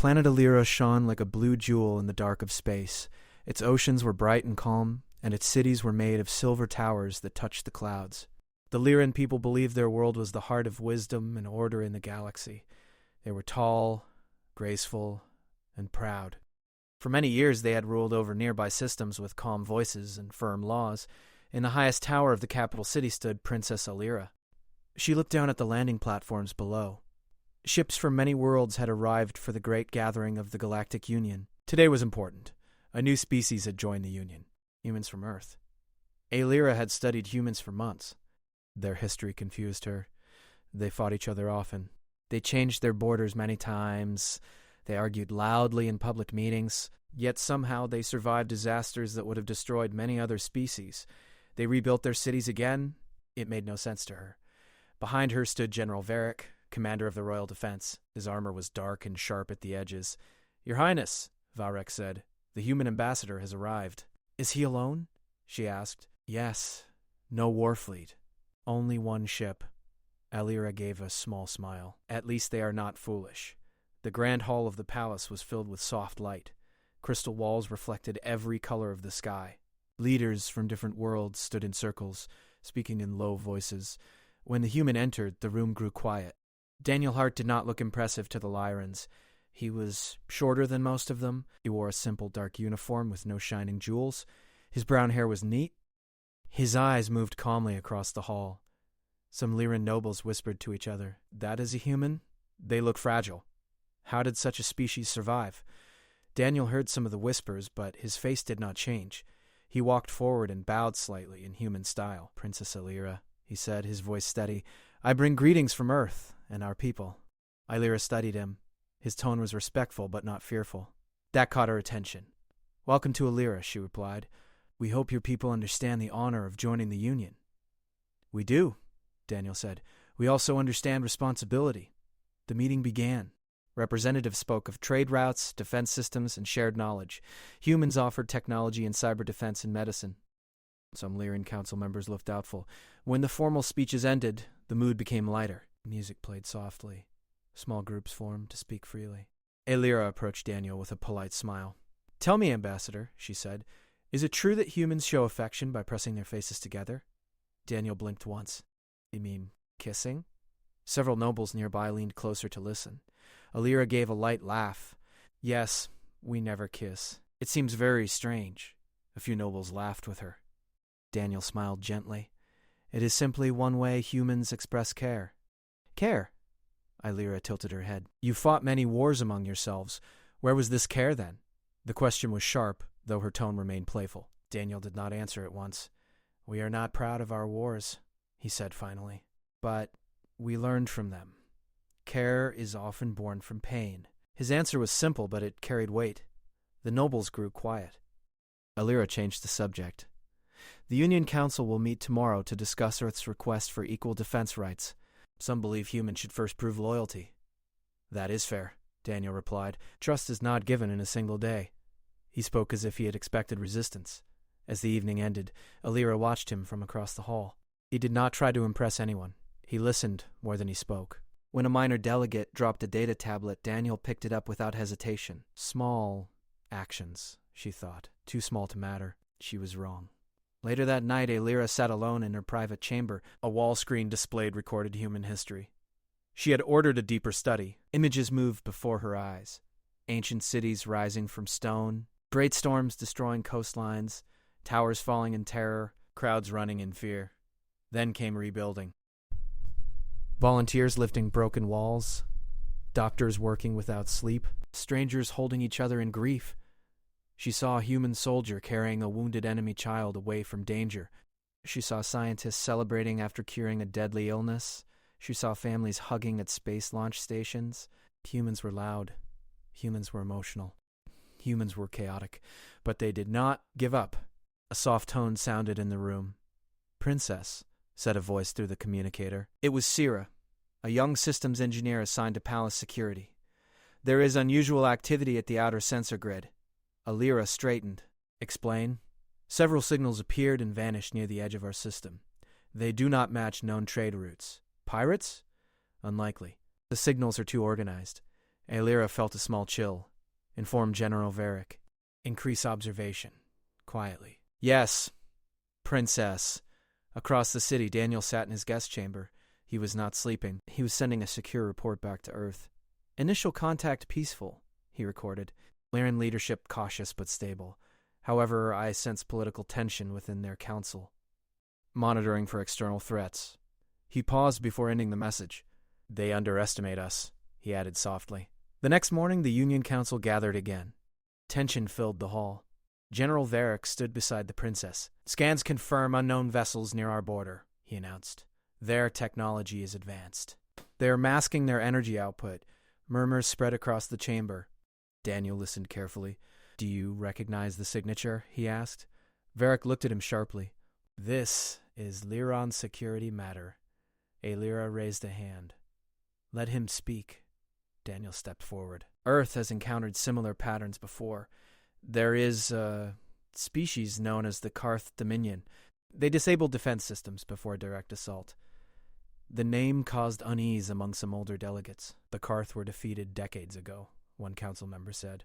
Planet Alira shone like a blue jewel in the dark of space. Its oceans were bright and calm, and its cities were made of silver towers that touched the clouds. The Lyran people believed their world was the heart of wisdom and order in the galaxy. They were tall, graceful, and proud. For many years they had ruled over nearby systems with calm voices and firm laws. In the highest tower of the capital city stood Princess Alira. She looked down at the landing platforms below. Ships from many worlds had arrived for the great gathering of the Galactic Union. Today was important. A new species had joined the Union, humans from Earth. Alira had studied humans for months. Their history confused her. They fought each other often. They changed their borders many times. They argued loudly in public meetings. Yet somehow they survived disasters that would have destroyed many other species. They rebuilt their cities again. It made no sense to her. Behind her stood General Varric, commander of the Royal Defense. His armor was dark and sharp at the edges. "Your Highness," Varric said, "the human ambassador has arrived." "Is he alone?" she asked. "Yes. No war fleet. Only one ship." Alira gave a small smile. "At least they are not foolish." The grand hall of the palace was filled with soft light. Crystal walls reflected every color of the sky. Leaders from different worlds stood in circles, speaking in low voices. When the human entered, the room grew quiet. Daniel Hart did not look impressive to the Lyrans. He was shorter than most of them. He wore a simple dark uniform with no shining jewels. His brown hair was neat. His eyes moved calmly across the hall. Some Lyran nobles whispered to each other, "That is a human? They look fragile. How did such a species survive?" Daniel heard some of the whispers, but his face did not change. He walked forward and bowed slightly in human style. "Princess Alira," he said, his voice steady, "I bring greetings from Earth and our people." Alira studied him. His tone was respectful but not fearful. That caught her attention. "Welcome to Alira," she replied. "We hope your people understand the honor of joining the Union." "We do," Daniel said. "We also understand responsibility." The meeting began. Representatives spoke of trade routes, defense systems, and shared knowledge. Humans offered technology in cyber defense and medicine. Some Lyran council members looked doubtful. When the formal speeches ended, the mood became lighter. Music played softly. Small groups formed to speak freely. Alira approached Daniel with a polite smile. "Tell me, Ambassador," she said, "is it true that humans show affection by pressing their faces together?" Daniel blinked once. "You mean kissing?" Several nobles nearby leaned closer to listen. Alira gave a light laugh. "Yes, we never kiss. It seems very strange." A few nobles laughed with her. Daniel smiled gently. "It is simply one way humans express care." "Care?" Alira tilted her head. "You fought many wars among yourselves. Where was this care then?" The question was sharp, though her tone remained playful. Daniel did not answer at once. "We are not proud of our wars," he said finally. "But we learned from them. Care is often born from pain." His answer was simple, but it carried weight. The nobles grew quiet. Alira changed the subject. "The Union Council will meet tomorrow to discuss Earth's request for equal defense rights. Some believe humans should first prove loyalty." "That is fair," Daniel replied. "Trust is not given in a single day." He spoke as if he had expected resistance. As the evening ended, Alira watched him from across the hall. He did not try to impress anyone. He listened more than he spoke. When a minor delegate dropped a data tablet, Daniel picked it up without hesitation. Small actions, she thought. Too small to matter. She was wrong. Later that night, Alira sat alone in her private chamber. A wall screen displayed recorded human history. She had ordered a deeper study. Images moved before her eyes. Ancient cities rising from stone, great storms destroying coastlines, towers falling in terror, crowds running in fear. Then came rebuilding. Volunteers lifting broken walls, doctors working without sleep, strangers holding each other in grief. She saw a human soldier carrying a wounded enemy child away from danger. She saw scientists celebrating after curing a deadly illness. She saw families hugging at space launch stations. Humans were loud. Humans were emotional. Humans were chaotic. But they did not give up. A soft tone sounded in the room. "Princess," said a voice through the communicator. It was Sira, a young systems engineer assigned to palace security. "There is unusual activity at the outer sensor grid." Alira straightened. "Explain." "Several signals appeared and vanished near the edge of our system. They do not match known trade routes. Pirates? Unlikely. The signals are too organized. Aelira felt a small chill. Informed General Varric. Increase observation. Quietly. Yes, Princess. Across the city, Daniel sat in his guest chamber. He was not sleeping. He was sending a secure report back to Earth. Initial contact peaceful, he recorded. Lyran leadership cautious but stable. However, I sense political tension within their council. Monitoring for external threats. He paused before ending the message. They underestimate us, he added softly. The next morning, the Union Council gathered again. Tension filled the hall. General Varric stood beside the princess. Scans confirm unknown vessels near our border, he announced. Their technology is advanced. They are masking their energy output. Murmurs spread across the chamber. Daniel listened carefully. Do you recognize the signature? He asked. Varric looked at him sharply. This is Lyron's security matter. Aelira raised a hand. Let him speak. Daniel stepped forward. Earth has encountered similar patterns before. There is a species known as the Karth Dominion. They disabled defense systems before direct assault. The name caused unease among some older delegates. The Karth were defeated decades ago, one council member said.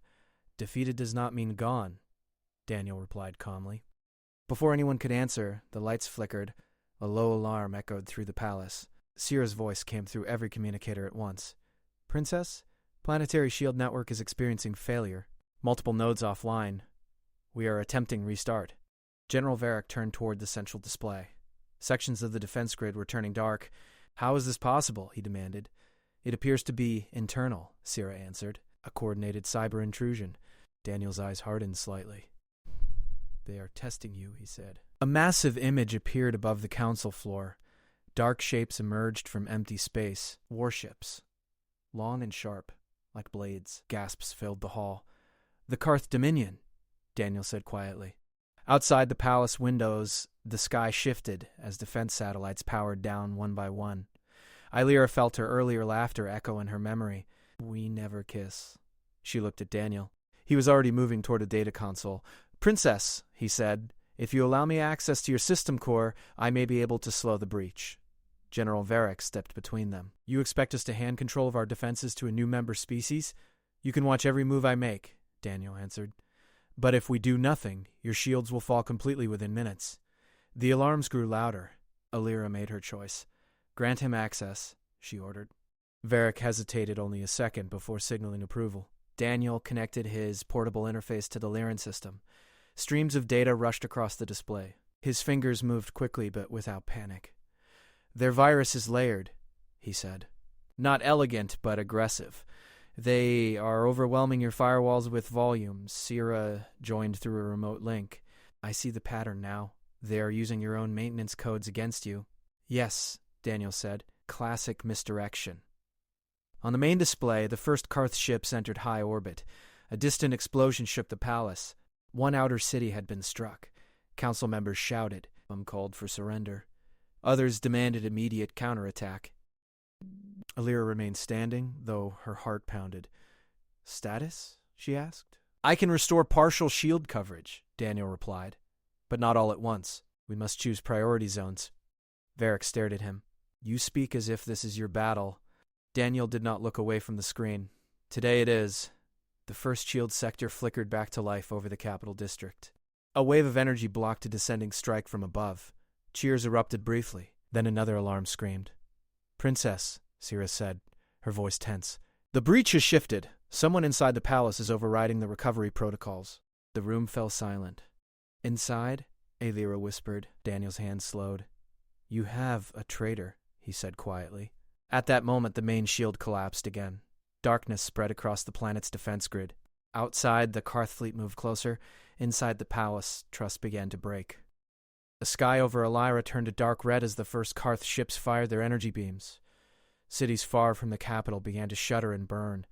Defeated does not mean gone, Daniel replied calmly. Before anyone could answer, the lights flickered. A low alarm echoed through the palace. Sierra's voice came through every communicator at once. Princess, planetary shield network is experiencing failure. Multiple nodes offline. We are attempting restart. General Varric turned toward the central display. Sections of the defense grid were turning dark. How is this possible? He demanded. It appears to be internal, Sierra answered. A coordinated cyber intrusion. Daniel's eyes hardened slightly. They are testing you, he said. A massive image appeared above the council floor. Dark shapes emerged from empty space. Warships. Long and sharp, like blades. Gasps filled the hall. The Karth Dominion, Daniel said quietly. Outside the palace windows, the sky shifted as defense satellites powered down one by one. Aelira felt her earlier laughter echo in her memory. We never kiss. She looked at Daniel. He was already moving toward a data console. Princess, he said, if you allow me access to your system core, I may be able to slow the breach. General Varric stepped between them. You expect us to hand control of our defenses to a new member species? You can watch every move I make, Daniel answered. But if we do nothing, your shields will fall completely within minutes. The alarms grew louder. Aelira made her choice. Grant him access, she ordered. Varric hesitated only a second before signaling approval. Daniel connected his portable interface to the Lyran system. Streams of data rushed across the display. His fingers moved quickly but without panic. Their virus is layered, he said. Not elegant, but aggressive. They are overwhelming your firewalls with volumes. Sierra joined through a remote link. I see the pattern now. They are using your own maintenance codes against you. Yes, Daniel said. Classic misdirection. On the main display, the first Karth ships entered high orbit. A distant explosion shook the palace. One outer city had been struck. Council members shouted. Some called for surrender. Others demanded immediate counterattack. Aelira remained standing, though her heart pounded. Status? She asked. I can restore partial shield coverage, Daniel replied. But not all at once. We must choose priority zones. Varric stared at him. You speak as if this is your battle. Daniel did not look away from the screen. Today it is. The first shield sector flickered back to life over the capital district. A wave of energy blocked a descending strike from above. Cheers erupted briefly. Then another alarm screamed. Princess, Sierra said, her voice tense. The breach has shifted. Someone inside the palace is overriding the recovery protocols. The room fell silent. Inside, Aelira whispered. Daniel's hand slowed. You have a traitor, he said quietly. At that moment, the main shield collapsed again. Darkness spread across the planet's defense grid. Outside, the Karth fleet moved closer. Inside the palace, trust began to break. The sky over Aelira turned a dark red as the first Karth ships fired their energy beams. Cities far from the capital began to shudder and burn.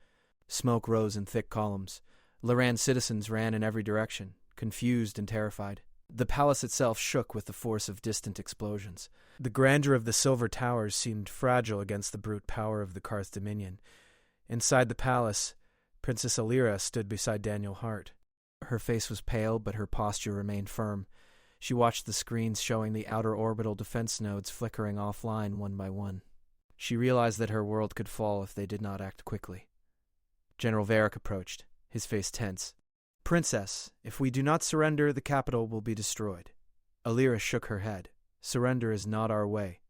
Smoke rose in thick columns. Lyran citizens ran in every direction, confused and terrified. The palace itself shook with the force of distant explosions. The grandeur of the silver towers seemed fragile against the brute power of the Karth Dominion. Inside the palace, Princess Aelira stood beside Daniel Hart. Her face was pale, but her posture remained firm. She watched the screens showing the outer orbital defense nodes flickering offline one by one. She realized that her world could fall if they did not act quickly. General Varric approached, his face tense. Princess, if we do not surrender, the capital will be destroyed. Alira shook her head. Surrender is not our way.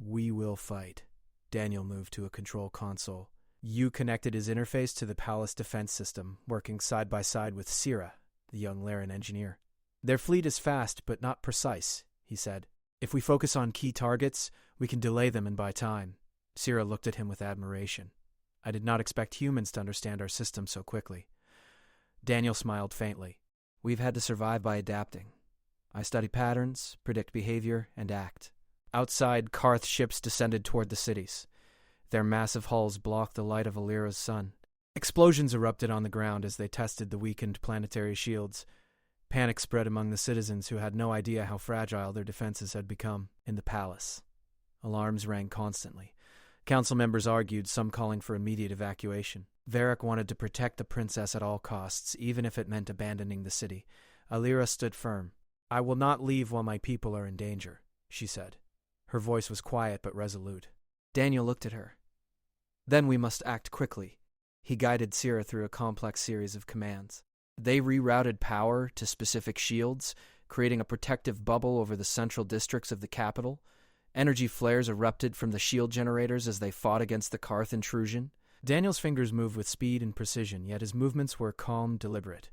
We will fight. Daniel moved to a control console. Yu connected his interface to the palace defense system, working side by side with Sira, the young Lyran engineer. Their fleet is fast, but not precise, he said. If we focus on key targets, we can delay them and buy time. Sira looked at him with admiration. I did not expect humans to understand our system so quickly. Daniel smiled faintly. We've had to survive by adapting. I study patterns, predict behavior, and act. Outside, Karth ships descended toward the cities. Their massive hulls blocked the light of Alira's sun. Explosions erupted on the ground as they tested the weakened planetary shields. Panic spread among the citizens who had no idea how fragile their defenses had become. In the palace, alarms rang constantly. Council members argued, some calling for immediate evacuation. Varric wanted to protect the princess at all costs, even if it meant abandoning the city. Alira stood firm. I will not leave while my people are in danger, she said. Her voice was quiet but resolute. Daniel looked at her. Then we must act quickly. He guided Sira through a complex series of commands. They rerouted power to specific shields, creating a protective bubble over the central districts of the capital. Energy flares erupted from the shield generators as they fought against the Karth intrusion. Daniel's fingers moved with speed and precision, yet his movements were calm, deliberate.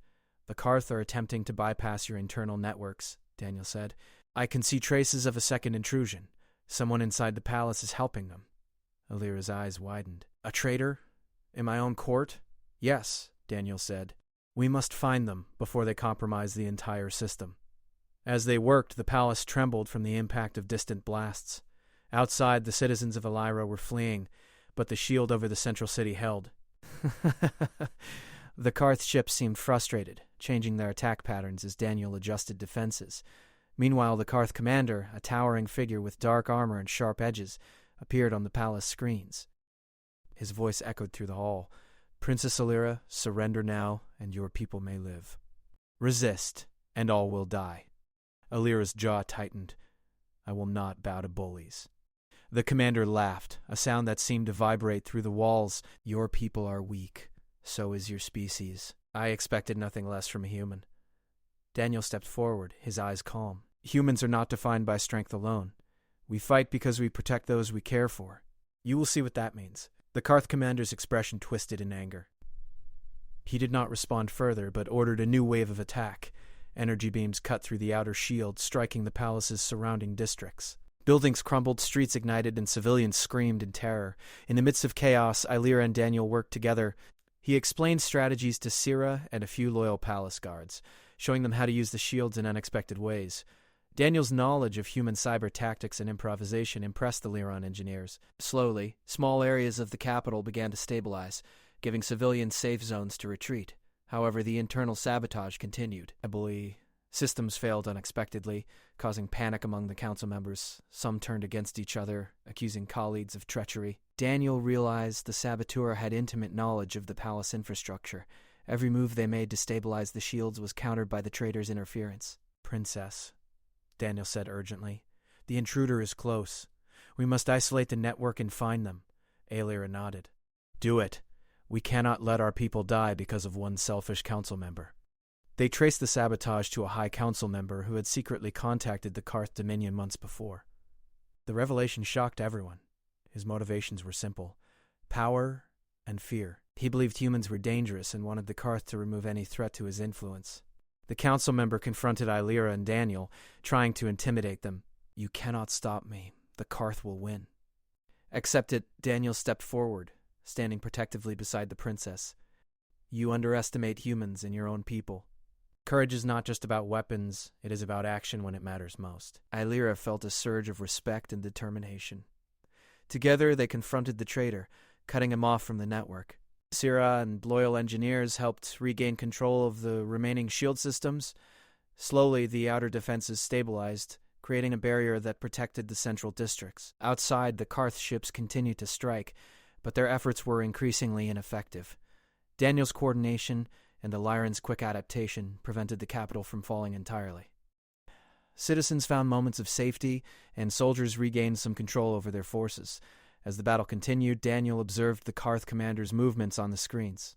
The Karth are attempting to bypass your internal networks, Daniel said. I can see traces of a second intrusion. Someone inside the palace is helping them. Alira's eyes widened. A traitor? In my own court? Yes, Daniel said. We must find them before they compromise the entire system. As they worked, the palace trembled from the impact of distant blasts. Outside, the citizens of Alira were fleeing, but the shield over the central city held. The Karth ships seemed frustrated, changing their attack patterns as Daniel adjusted defenses. Meanwhile, the Karth commander, a towering figure with dark armor and sharp edges, appeared on the palace screens. His voice echoed through the hall. Princess Alira, surrender now, and your people may live. Resist, and all will die. Alira's jaw tightened. I will not bow to bullies. The commander laughed, a sound that seemed to vibrate through the walls. Your people are weak. So is your species. I expected nothing less from a human. Daniel stepped forward, his eyes calm. Humans are not defined by strength alone. We fight because we protect those we care for. You will see what that means. The Karth commander's expression twisted in anger. He did not respond further, but ordered a new wave of attack. Energy beams cut through the outer shield, striking the palace's surrounding districts. Buildings crumbled, streets ignited, and civilians screamed in terror. In the midst of chaos, Alira and Daniel worked together. He explained strategies to Sira and a few loyal palace guards, showing them how to use the shields in unexpected ways. Daniel's knowledge of human cyber tactics and improvisation impressed the Lyran engineers. Slowly, small areas of the capital began to stabilize, giving civilians safe zones to retreat. However, the internal sabotage continued. Systems failed unexpectedly, causing panic among the council members. Some turned against each other, accusing colleagues of treachery. Daniel realized the saboteur had intimate knowledge of the palace infrastructure. Every move they made to stabilize the shields was countered by the traitor's interference. Princess, Daniel said urgently, the intruder is close. We must isolate the network and find them. Alira nodded. Do it. We cannot let our people die because of one selfish council member. They traced the sabotage to a high council member who had secretly contacted the Karth Dominion months before. The revelation shocked everyone. His motivations were simple: power and fear. He believed humans were dangerous and wanted the Karth to remove any threat to his influence. The council member confronted Alira and Daniel, trying to intimidate them. You cannot stop me. The Karth will win. Accept it, Daniel stepped forward, standing protectively beside the princess. You underestimate humans and your own people. Courage is not just about weapons, it is about action when it matters most. Alira felt a surge of respect and determination. Together, they confronted the traitor, cutting him off from the network. Sira and loyal engineers helped regain control of the remaining shield systems. Slowly, the outer defenses stabilized, creating a barrier that protected the central districts. Outside, the Karth ships continued to strike, but their efforts were increasingly ineffective. Daniel's coordination and the Lyran's quick adaptation prevented the capital from falling entirely. Citizens found moments of safety, and soldiers regained some control over their forces. As the battle continued, Daniel observed the Karth commander's movements on the screens.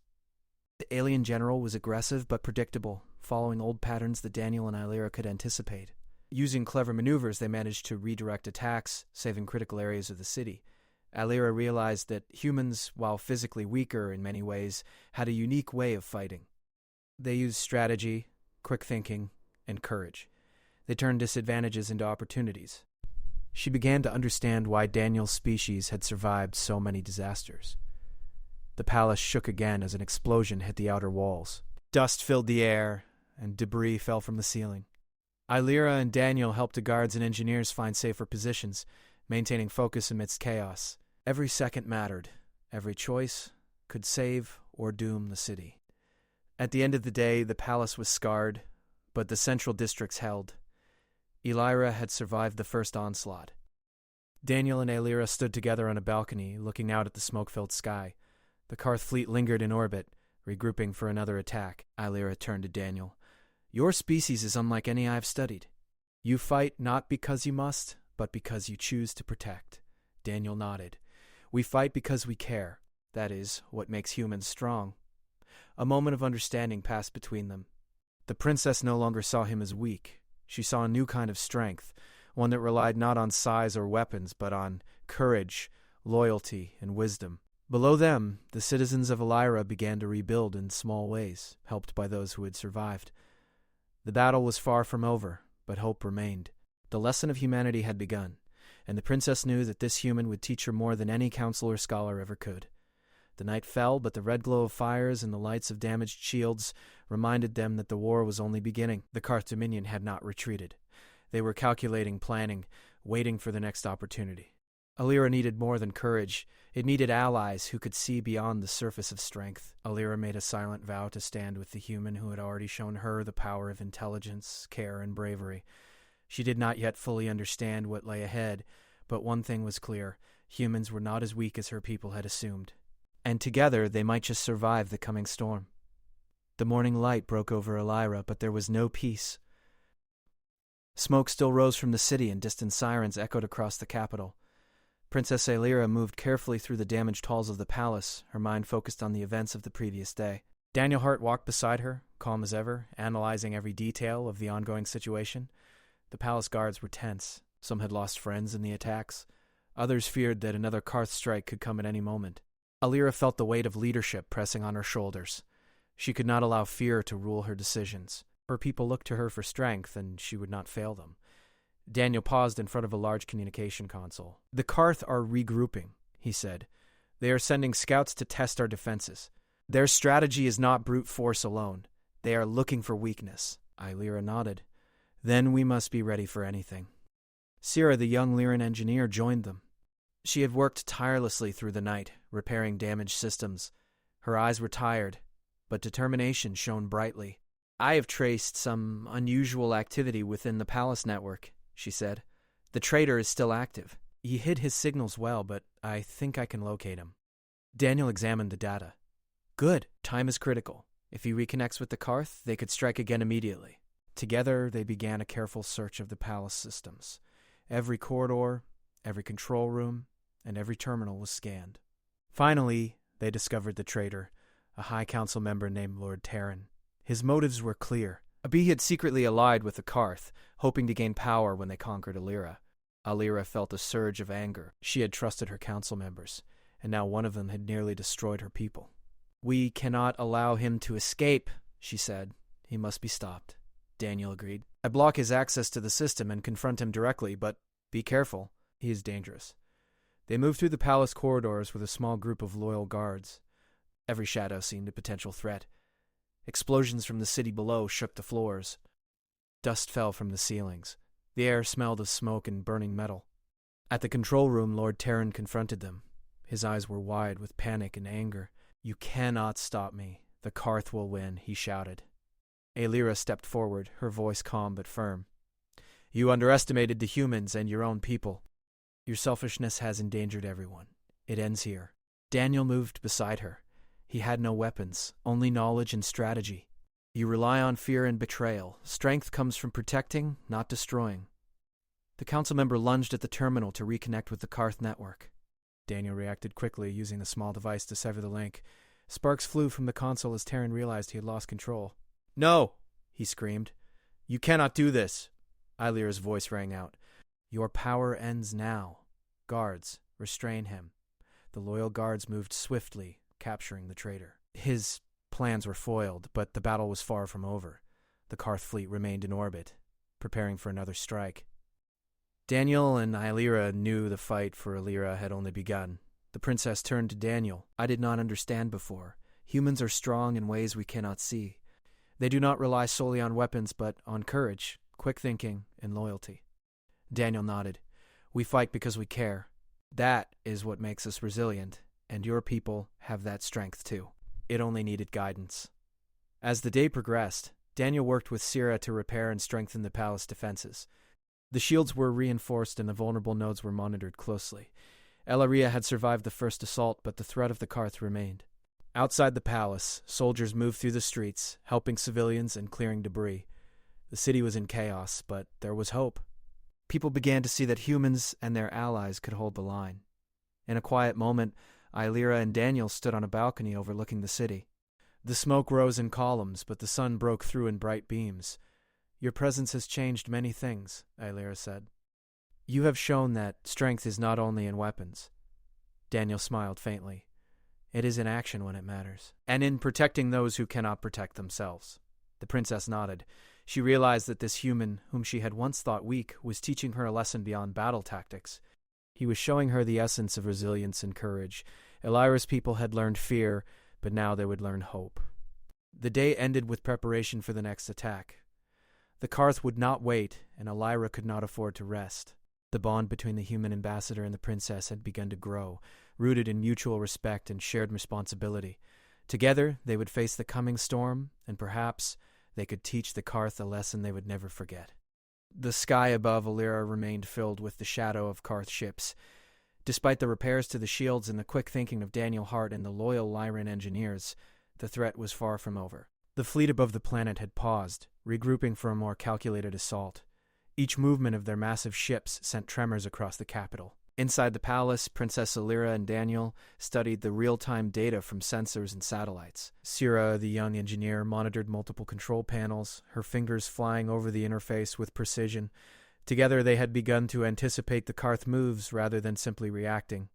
The alien general was aggressive but predictable, following old patterns that Daniel and Illyra could anticipate. Using clever maneuvers, they managed to redirect attacks, saving critical areas of the city. Illyra realized that humans, while physically weaker in many ways, had a unique way of fighting. They used strategy, quick thinking, and courage. They turned disadvantages into opportunities. She began to understand why Daniel's species had survived so many disasters. The palace shook again as an explosion hit the outer walls. Dust filled the air, and debris fell from the ceiling. Illyra and Daniel helped the guards and engineers find safer positions, maintaining focus amidst chaos. Every second mattered. Every choice could save or doom the city. At the end of the day, the palace was scarred, but the central districts held. Illyra had survived the first onslaught. Daniel and Illyra stood together on a balcony, looking out at the smoke-filled sky. The Karth fleet lingered in orbit, regrouping for another attack. Illyra turned to Daniel. "Your species is unlike any I've studied. You fight not because you must, but because you choose to protect." Daniel nodded. "We fight because we care. That is what makes humans strong." A moment of understanding passed between them. The princess no longer saw him as weak. She saw a new kind of strength, one that relied not on size or weapons, but on courage, loyalty, and wisdom. Below them, the citizens of Illyra began to rebuild in small ways, helped by those who had survived. The battle was far from over, but hope remained. The lesson of humanity had begun, and the princess knew that this human would teach her more than any counsel or scholar ever could. The night fell, but the red glow of fires and the lights of damaged shields reminded them that the war was only beginning. The Karth Dominion had not retreated. They were calculating, planning, waiting for the next opportunity. Illyra needed more than courage. It needed allies who could see beyond the surface of strength. Illyra made a silent vow to stand with the human who had already shown her the power of intelligence, care, and bravery. She did not yet fully understand what lay ahead, but one thing was clear. Humans were not as weak as her people had assumed. And together they might just survive the coming storm. The morning light broke over Illyra, but there was no peace. Smoke still rose from the city, and distant sirens echoed across the capital. Princess Illyra moved carefully through the damaged halls of the palace, her mind focused on the events of the previous day. Daniel Hart walked beside her, calm as ever, analyzing every detail of the ongoing situation. The palace guards were tense. Some had lost friends in the attacks. Others feared that another Karth strike could come at any moment. Illyra felt the weight of leadership pressing on her shoulders. She could not allow fear to rule her decisions. Her people looked to her for strength, and she would not fail them. Daniel paused in front of a large communication console. "The Karth are regrouping," he said. "They are sending scouts to test our defenses. Their strategy is not brute force alone. They are looking for weakness." Illyra nodded. "Then we must be ready for anything." Sira, the young Lyran engineer, joined them. She had worked tirelessly through the night, repairing damaged systems. Her eyes were tired, but determination shone brightly. "I have traced some unusual activity within the palace network," she said. "The traitor is still active. He hid his signals well, but I think I can locate him." Daniel examined the data. "Good. Time is critical. If he reconnects with the Karth, they could strike again immediately." Together, they began a careful search of the palace systems. Every corridor, every control room, and every terminal was scanned. Finally, they discovered the traitor, a High Council member named Lord Terran. His motives were clear. He had secretly allied with the Karth, hoping to gain power when they conquered Illyra. Illyra felt a surge of anger. She had trusted her council members, and now one of them had nearly destroyed her people. "We cannot allow him to escape," she said. "He must be stopped." Daniel agreed. "I block his access to the system and confront him directly, but be careful. He is dangerous." They moved through the palace corridors with a small group of loyal guards. Every shadow seemed a potential threat. Explosions from the city below shook the floors. Dust fell from the ceilings. The air smelled of smoke and burning metal. At the control room, Lord Terran confronted them. His eyes were wide with panic and anger. "You cannot stop me. The Karth will win," he shouted. Illyra stepped forward, her voice calm but firm. "You underestimated the humans and your own people. Your selfishness has endangered everyone. It ends here." Daniel moved beside her. He had no weapons, only knowledge and strategy. "You rely on fear and betrayal. Strength comes from protecting, not destroying." The council member lunged at the terminal to reconnect with the Karth network. Daniel reacted quickly, using the small device to sever the link. Sparks flew from the console as Terran realized he had lost control. "No!" he screamed. "You cannot do this!" Illyra's voice rang out. "Your power ends now. Guards, restrain him." The loyal guards moved swiftly, capturing the traitor. His plans were foiled, but the battle was far from over. The Karth fleet remained in orbit, preparing for another strike. Daniel and Illyra knew the fight for Illyra had only begun. The princess turned to Daniel. "I did not understand before. Humans are strong in ways we cannot see. They do not rely solely on weapons, but on courage, quick thinking, and loyalty." Daniel nodded. "We fight because we care. That is what makes us resilient, and your people have that strength too. It only needed guidance." As the day progressed, Daniel worked with Sira to repair and strengthen the palace defenses. The shields were reinforced and the vulnerable nodes were monitored closely. Elaria had survived the first assault, but the threat of the Karth remained. Outside the palace, soldiers moved through the streets, helping civilians and clearing debris. The city was in chaos, but there was hope. People began to see that humans and their allies could hold the line. In a quiet moment, Illyra and Daniel stood on a balcony overlooking the city. The smoke rose in columns, but the sun broke through in bright beams. "Your presence has changed many things," Illyra said. "You have shown that strength is not only in weapons." Daniel smiled faintly. "It is in action when it matters, and in protecting those who cannot protect themselves." The princess nodded. She realized that this human, whom she had once thought weak, was teaching her a lesson beyond battle tactics. He was showing her the essence of resilience and courage. Illyra's people had learned fear, but now they would learn hope. The day ended with preparation for the next attack. The Karth would not wait, and Illyra could not afford to rest. The bond between the human ambassador and the princess had begun to grow, rooted in mutual respect and shared responsibility. Together, they would face the coming storm, and perhaps they could teach the Karth a lesson they would never forget. The sky above Illyra remained filled with the shadow of Karth ships. Despite the repairs to the shields and the quick thinking of Daniel Hart and the loyal Lyran engineers, the threat was far from over. The fleet above the planet had paused, regrouping for a more calculated assault. Each movement of their massive ships sent tremors across the capital. Inside the palace, Princess Illyra and Daniel studied the real-time data from sensors and satellites. Sira, the young engineer, monitored multiple control panels, her fingers flying over the interface with precision. Together they had begun to anticipate the Karth moves rather than simply reacting.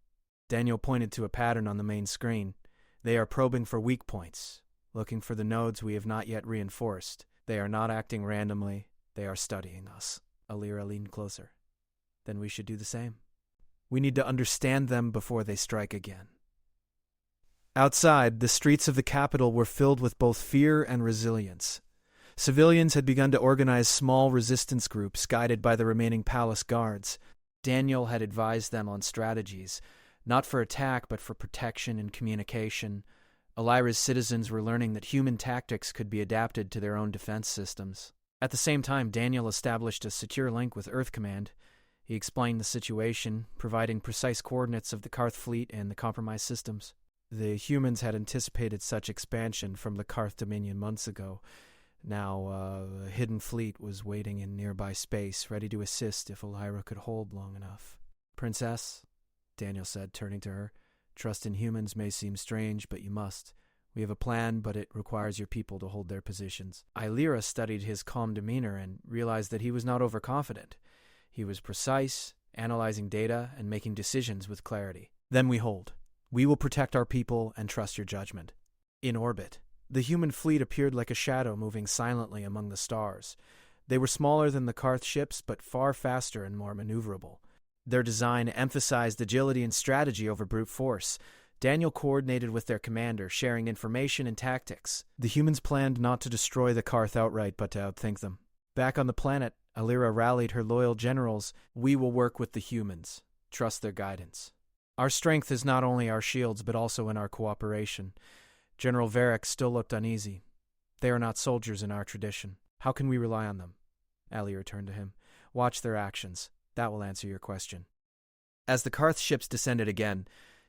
Daniel pointed to a pattern on the main screen. "They are probing for weak points, looking for the nodes we have not yet reinforced. They are not acting randomly. They are studying us." Illyra leaned closer. "Then we should do the same. We need to understand them before they strike again." Outside, the streets of the capital were filled with both fear and resilience. Civilians had begun to organize small resistance groups guided by the remaining palace guards. Daniel had advised them on strategies, not for attack but for protection and communication. Illyra's citizens were learning that human tactics could be adapted to their own defense systems. At the same time, Daniel established a secure link with Earth Command. He explained the situation, providing precise coordinates of the Karth fleet and the compromised systems. The humans had anticipated such expansion from the Karth Dominion months ago. Now, a hidden fleet was waiting in nearby space, ready to assist if Illyra could hold long enough. "Princess," Daniel said, turning to her, "trust in humans may seem strange, but you must. We have a plan, but it requires your people to hold their positions." Illyra studied his calm demeanor and realized that he was not overconfident. He was precise, analyzing data and making decisions with clarity. "Then we hold. We will protect our people and trust your judgment." In orbit, the human fleet appeared like a shadow moving silently among the stars. They were smaller than the Karth ships, but far faster and more maneuverable. Their design emphasized agility and strategy over brute force. Daniel coordinated with their commander, sharing information and tactics. The humans planned not to destroy the Karth outright, but to outthink them. Back on the planet, Illyra rallied her loyal generals. "We will work with the humans. Trust their guidance. Our strength is not only our shields, but also in our cooperation." General Varric still looked uneasy. "They are not soldiers in our tradition. How can we rely on them?" Illyra turned to him. "Watch their actions. That will answer your question." As the Karth ships descended again,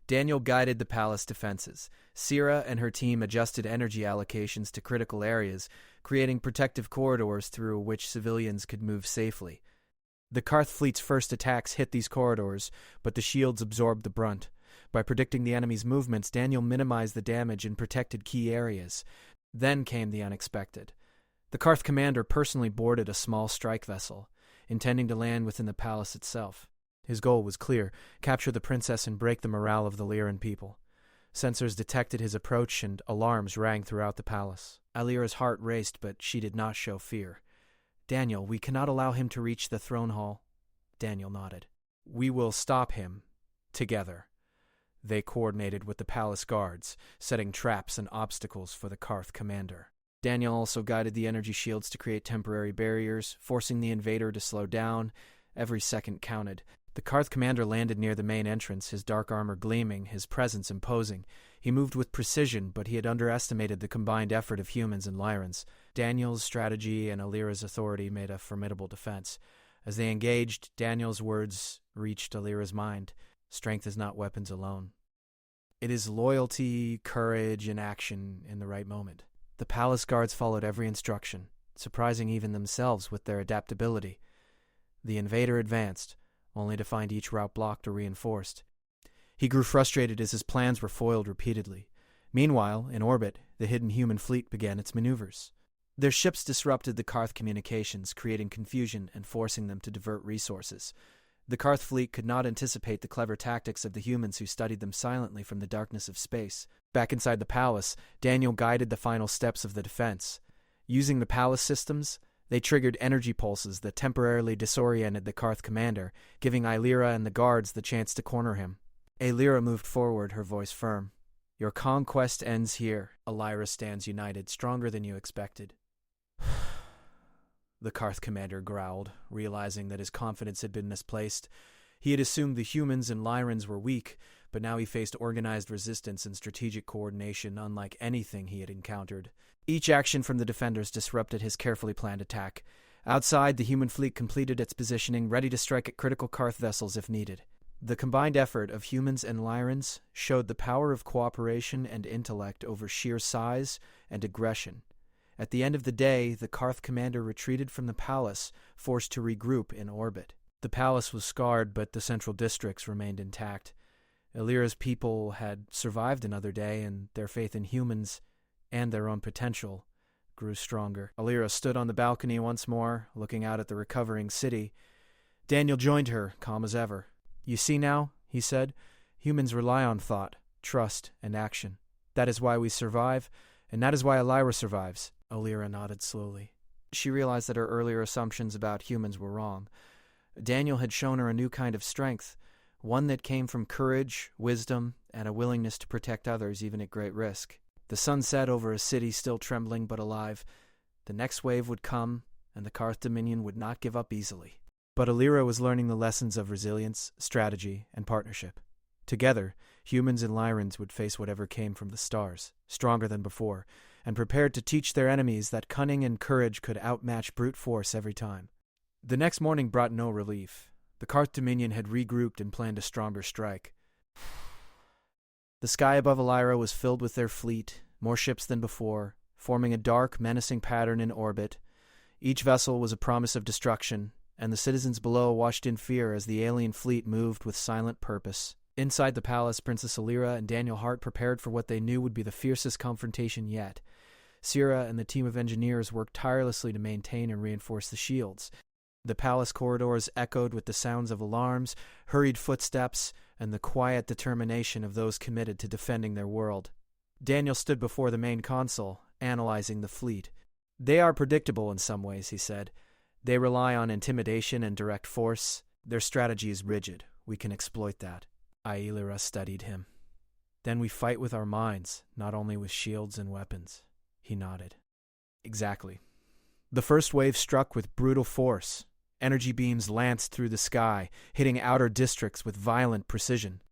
Daniel guided the palace defenses. Sira and her team adjusted energy allocations to critical areas, creating protective corridors through which civilians could move safely. The Karth fleet's first attacks hit these corridors, but the shields absorbed the brunt. By predicting the enemy's movements, Daniel minimized the damage and protected key areas. Then came the unexpected. The Karth commander personally boarded a small strike vessel, intending to land within the palace itself. His goal was clear: capture the princess and break the morale of the Lyran people. Sensors detected his approach and alarms rang throughout the palace. Alira's heart raced, but she did not show fear. "Daniel, we cannot allow him to reach the throne hall." Daniel nodded. "We will stop him. Together." They coordinated with the palace guards, setting traps and obstacles for the Karth commander. Daniel also guided the energy shields to create temporary barriers, forcing the invader to slow down. Every second counted. The Karth commander landed near the main entrance, his dark armor gleaming, his presence imposing. He moved with precision, but he had underestimated the combined effort of humans and Lyrans. Daniel's strategy and Alira's authority made a formidable defense. As they engaged, Daniel's words reached Alira's mind. Strength is not weapons alone. It is loyalty, courage, and action in the right moment. The palace guards followed every instruction, surprising even themselves with their adaptability. The invader advanced, only to find each route blocked or reinforced. He grew frustrated as his plans were foiled repeatedly. Meanwhile, in orbit, the hidden human fleet began its maneuvers. Their ships disrupted the Karth communications, creating confusion and forcing them to divert resources. The Karth fleet could not anticipate the clever tactics of the humans who studied them silently from the darkness of space. Back inside the palace, Daniel guided the final steps of the defense. Using the palace systems, they triggered energy pulses that temporarily disoriented the Karth commander, giving Alira and the guards the chance to corner him. Alira moved forward, her voice firm. "Your conquest ends here." Alira stands united, stronger than you expected. The Karth commander growled, realizing that his confidence had been misplaced. He had assumed the humans and Lyrans were weak, but now he faced organized resistance and strategic coordination unlike anything he had encountered. Each action from the defenders disrupted his carefully planned attack. Outside, the human fleet completed its positioning, ready to strike at critical Karth vessels if needed. The combined effort of humans and Lyrans showed the power of cooperation and intellect over sheer size and aggression. At the end of the day, the Karth commander retreated from the palace, forced to regroup in orbit. The palace was scarred, but the central districts remained intact. Alira's people had survived another day, and their faith in humans and their own potential grew stronger. Alira stood on the balcony once more, looking out at the recovering city. Daniel joined her, calm as ever. "You see now," he said, "humans rely on thought, trust, and action. That is why we survive, and that is why Alira survives." Alira nodded slowly. She realized that her earlier assumptions about humans were wrong. Daniel had shown her a new kind of strength, one that came from courage, wisdom, and a willingness to protect others even at great risk. The sun set over a city still trembling but alive. The next wave would come, and the Karth Dominion would not give up easily. But Alira was learning the lessons of resilience, strategy, and partnership. Together, humans and Lyrans would face whatever came from the stars, stronger than before, and prepared to teach their enemies that cunning and courage could outmatch brute force every time. The next morning brought no relief. The Karth Dominion had regrouped and planned a stronger strike. The sky above Alira was filled with their fleet, more ships than before, forming a dark, menacing pattern in orbit. Each vessel was a promise of destruction, and the citizens below watched in fear as the alien fleet moved with silent purpose. Inside the palace, Princess Alira and Daniel Hart prepared for what they knew would be the fiercest confrontation yet. Sira and the team of engineers worked tirelessly to maintain and reinforce the shields. The palace corridors echoed with the sounds of alarms, hurried footsteps, and the quiet determination of those committed to defending their world. Daniel stood before the main console, analyzing the fleet. "They are predictable in some ways," he said. "They rely on intimidation and direct force. Their strategy is rigid. We can exploit that." Alira studied him. "Then we fight with our minds, not only with shields and weapons." He nodded. "Exactly." The first wave struck with brutal force. Energy beams lanced through the sky, hitting outer districts with violent precision.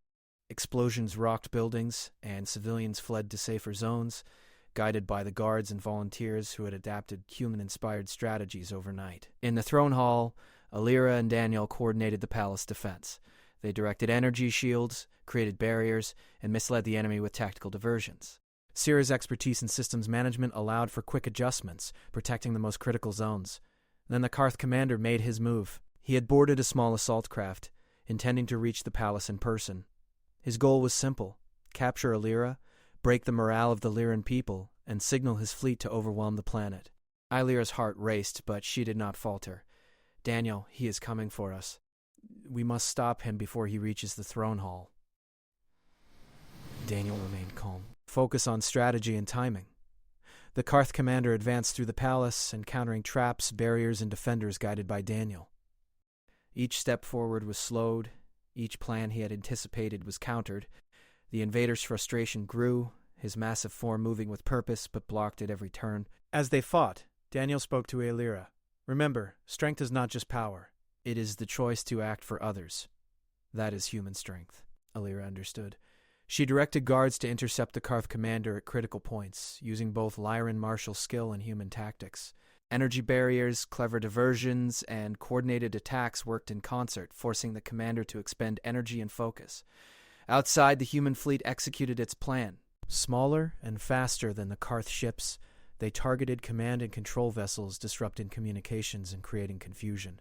Explosions rocked buildings, and civilians fled to safer zones, guided by the guards and volunteers who had adapted human-inspired strategies overnight. In the throne hall, Alira and Daniel coordinated the palace defense. They directed energy shields, created barriers, and misled the enemy with tactical diversions. Sira's expertise in systems management allowed for quick adjustments, protecting the most critical zones. Then the Karth commander made his move. He had boarded a small assault craft, intending to reach the palace in person. His goal was simple: capture Illyria, break the morale of the Lyran people, and signal his fleet to overwhelm the planet. Illyria's heart raced, but she did not falter. "Daniel, he is coming for us. We must stop him before he reaches the throne hall." Daniel remained calm. Focus on strategy and timing. The Karth commander advanced through the palace, encountering traps, barriers, and defenders guided by Daniel. Each step forward was slowed. Each plan he had anticipated was countered. The invader's frustration grew, his massive form moving with purpose but blocked at every turn. As they fought, Daniel spoke to Illyria. "Remember, strength is not just power. It is the choice to act for others. That is human strength." Illyria understood. She directed guards to intercept the Karth commander at critical points, using both Lyran martial skill and human tactics. Energy barriers, clever diversions, and coordinated attacks worked in concert, forcing the commander to expend energy and focus. Outside, the human fleet executed its plan. Smaller and faster than the Karth ships, they targeted command and control vessels, disrupting communications and creating confusion.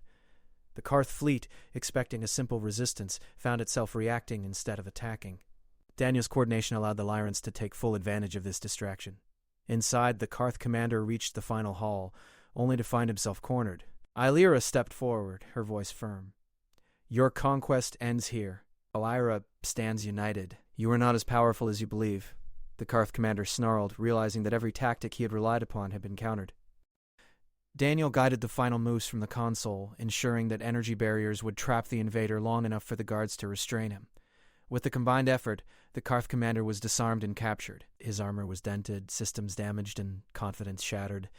The Karth fleet, expecting a simple resistance, found itself reacting instead of attacking. Daniel's coordination allowed the Lyrans to take full advantage of this distraction. Inside, the Karth commander reached the final hall, only to find himself cornered. Illyria stepped forward, her voice firm. "Your conquest ends here. Illyria stands united. You are not as powerful as you believe." The Karth commander snarled, realizing that every tactic he had relied upon had been countered. Daniel guided the final moves from the console, ensuring that energy barriers would trap the invader long enough for the guards to restrain him. With the combined effort, the Karth commander was disarmed and captured. His armor was dented, systems damaged, and confidence shattered.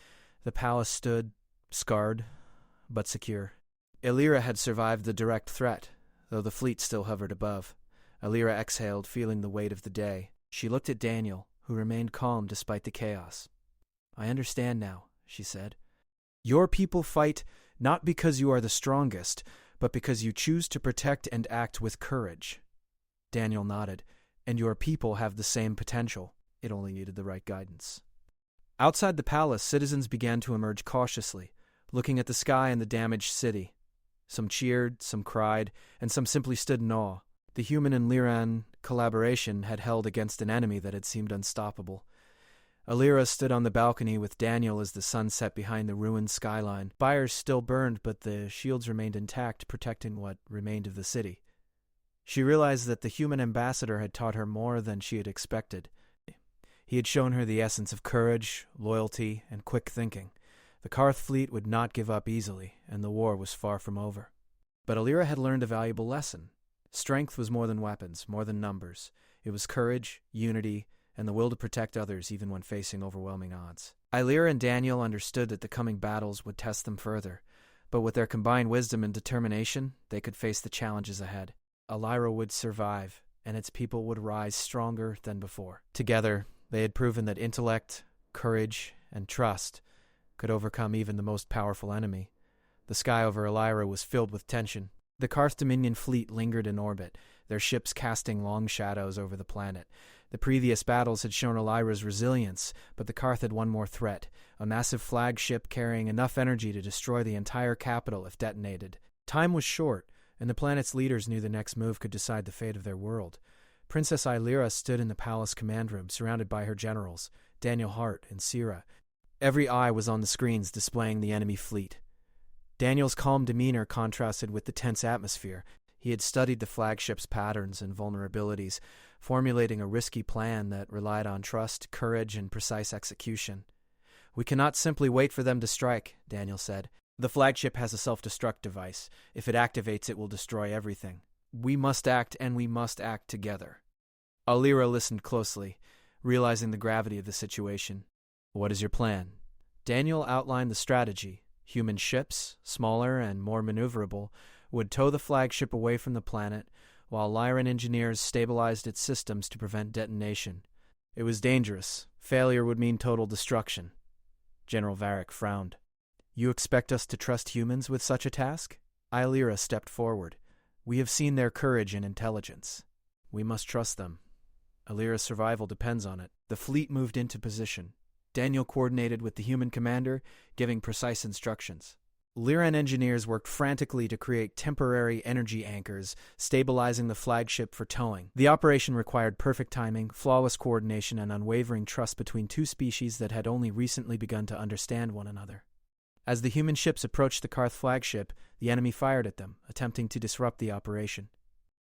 The palace stood, scarred, but secure. Illyria had survived the direct threat, though the fleet still hovered above. Illyria exhaled, feeling the weight of the day. She looked at Daniel, who remained calm despite the chaos. "I understand now," she said. "Your people fight not because you are the strongest, but because you choose to protect and act with courage." Daniel nodded. "And your people have the same potential. It only needed the right guidance." Outside the palace, citizens began to emerge cautiously, looking at the sky and the damaged city. Some cheered, some cried, and some simply stood in awe. The human and Lyran collaboration had held against an enemy that had seemed unstoppable. Illyria stood on the balcony with Daniel as the sun set behind the ruined skyline. Fires still burned, but the shields remained intact, protecting what remained of the city. She realized that the human ambassador had taught her more than she had expected. He had shown her the essence of courage, loyalty, and quick thinking. The Karth fleet would not give up easily, and the war was far from over. But Illyria had learned a valuable lesson. Strength was more than weapons, more than numbers. It was courage, unity, and the will to protect others even when facing overwhelming odds. Illyria and Daniel understood that the coming battles would test them further, but with their combined wisdom and determination, they could face the challenges ahead. Illyria would survive, and its people would rise stronger than before. Together, they had proven that intellect, courage, and trust could overcome even the most powerful enemy. The sky over Illyria was filled with tension. The Karth Dominion fleet lingered in orbit, their ships casting long shadows over the planet. The previous battles had shown Illyria's resilience, but the Karth had one more threat, a massive flagship carrying enough energy to destroy the entire capital if detonated. Time was short, and the planet's leaders knew the next move could decide the fate of their world. Princess Illyria stood in the palace command room, surrounded by her generals, Daniel Hart and Sira. Every eye was on the screens displaying the enemy fleet. Daniel's calm demeanor contrasted with the tense atmosphere. He had studied the flagship's patterns and vulnerabilities, formulating a risky plan that relied on trust, courage, and precise execution. "We cannot simply wait for them to strike," Daniel said. "The flagship has a self-destruct device. If it activates, it will destroy everything. We must act, and we must act together." Illyria listened closely, realizing the gravity of the situation. "What is your plan?" Daniel outlined the strategy. Human ships, smaller and more maneuverable, would tow the flagship away from the planet, while Lyran engineers stabilized its systems to prevent detonation. It was dangerous. Failure would mean total destruction. General Varric frowned. "You expect us to trust humans with such a task?" Illyria stepped forward. "We have seen their courage and intelligence. We must trust them. Illyria's survival depends on it." The fleet moved into position. Daniel coordinated with the human commander, giving precise instructions. Lyran engineers worked frantically to create temporary energy anchors, stabilizing the flagship for towing. The operation required perfect timing, flawless coordination, and unwavering trust between two species that had only recently begun to understand one another. As the human ships approached the Karth flagship, the enemy fired at them, attempting to disrupt the operation.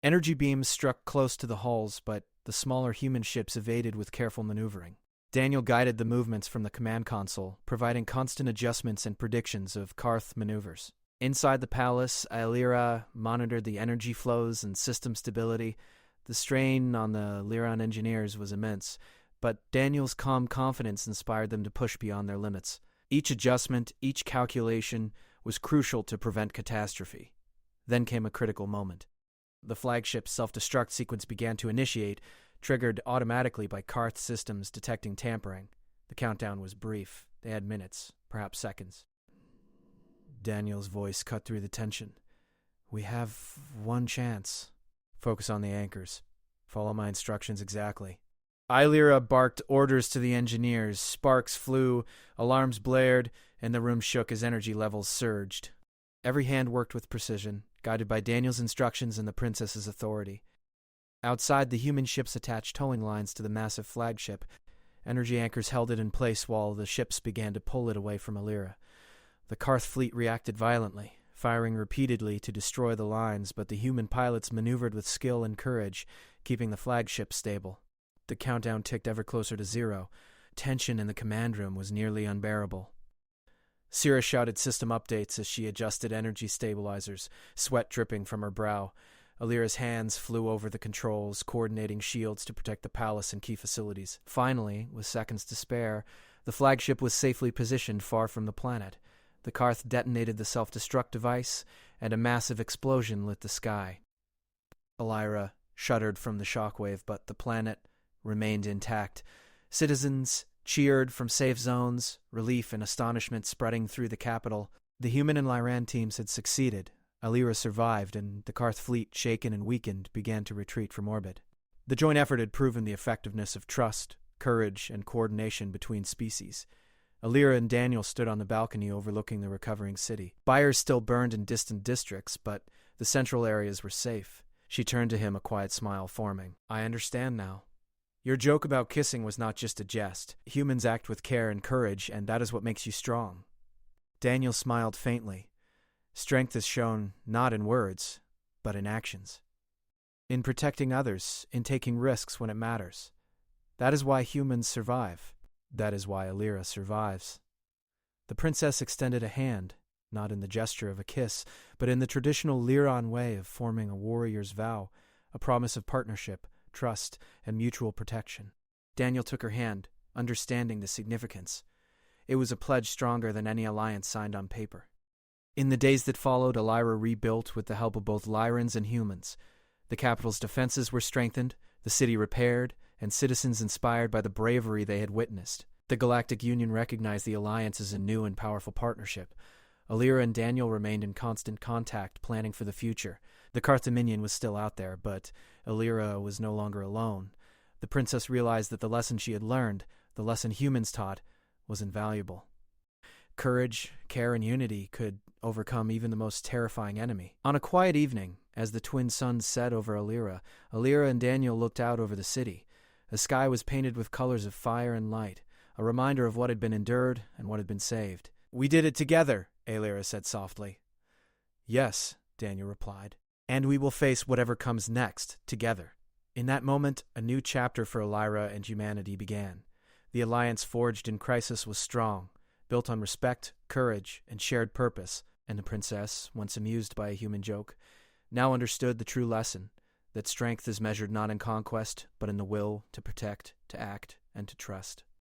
Energy beams struck close to the hulls, but the smaller human ships evaded with careful maneuvering. Daniel guided the movements from the command console, providing constant adjustments and predictions of Karth maneuvers. Inside the palace, Aelira monitored the energy flows and system stability. The strain on the Lyran engineers was immense, but Daniel's calm confidence inspired them to push beyond their limits. Each adjustment, each calculation, was crucial to prevent catastrophe. Then came a critical moment. The flagship's self-destruct sequence began to initiate, triggered automatically by Karth systems detecting tampering. The countdown was brief. They had minutes, perhaps seconds. Daniel's voice cut through the tension. "We have one chance. Focus on the anchors. Follow my instructions exactly." Aelira barked orders to the engineers. Sparks flew, alarms blared, and the room shook as energy levels surged. Every hand worked with precision, guided by Daniel's instructions and the princess's authority. Outside, the human ships attached towing lines to the massive flagship. Energy anchors held it in place while the ships began to pull it away from Aelira. The Karth fleet reacted violently, firing repeatedly to destroy the lines, but the human pilots maneuvered with skill and courage, keeping the flagship stable. The countdown ticked ever closer to zero. Tension in the command room was nearly unbearable. Syrah shouted system updates as she adjusted energy stabilizers, sweat dripping from her brow. Aelira's hands flew over the controls, coordinating shields to protect the palace and key facilities. Finally, with seconds to spare, the flagship was safely positioned far from the planet. The Karth detonated the self-destruct device, and a massive explosion lit the sky. Aelira shuddered from the shockwave, but the planet remained intact. Citizens cheered from safe zones, relief and astonishment spreading through the capital. The human and Lyran teams had succeeded. Aelira survived, and the Karth fleet, shaken and weakened, began to retreat from orbit. The joint effort had proven the effectiveness of trust, courage, and coordination between species. Aelira and Daniel stood on the balcony overlooking the recovering city. Fires still burned in distant districts, but the central areas were safe. She turned to him, a quiet smile forming. "I understand now. Your joke about kissing was not just a jest. Humans act with care and courage, and that is what makes you strong." Daniel smiled faintly. Strength is shown not in words, but in actions. In protecting others, in taking risks when it matters. That is why humans survive. That is why Aelira survives. The princess extended a hand, not in the gesture of a kiss, but in the traditional Lyran way of forming a warrior's vow, a promise of partnership, trust, and mutual protection. Daniel took her hand, understanding the significance. It was a pledge stronger than any alliance signed on paper. In the days that followed, Aelira rebuilt with the help of both Lyrans and humans. The capital's defenses were strengthened, the city repaired, and citizens inspired by the bravery they had witnessed. The Galactic Union recognized the alliance as a new and powerful partnership. Aelira and Daniel remained in constant contact, planning for the future. The Karth Dominion was still out there, but Aelira was no longer alone. The princess realized that the lesson she had learned, the lesson humans taught, was invaluable. Courage, care, and unity could overcome even the most terrifying enemy. On a quiet evening, as the twin suns set over Aelira, Aelira and Daniel looked out over the city. The sky was painted with colors of fire and light, a reminder of what had been endured and what had been saved. "We did it together," Aelira said softly. "Yes," Daniel replied, "and we will face whatever comes next, together." In that moment, a new chapter for Aelira and humanity began. The alliance forged in crisis was strong, built on respect, courage, and shared purpose, and the princess, once amused by a human joke, now understood the true lesson, that strength is measured not in conquest, but in the will to protect, to act, and to trust.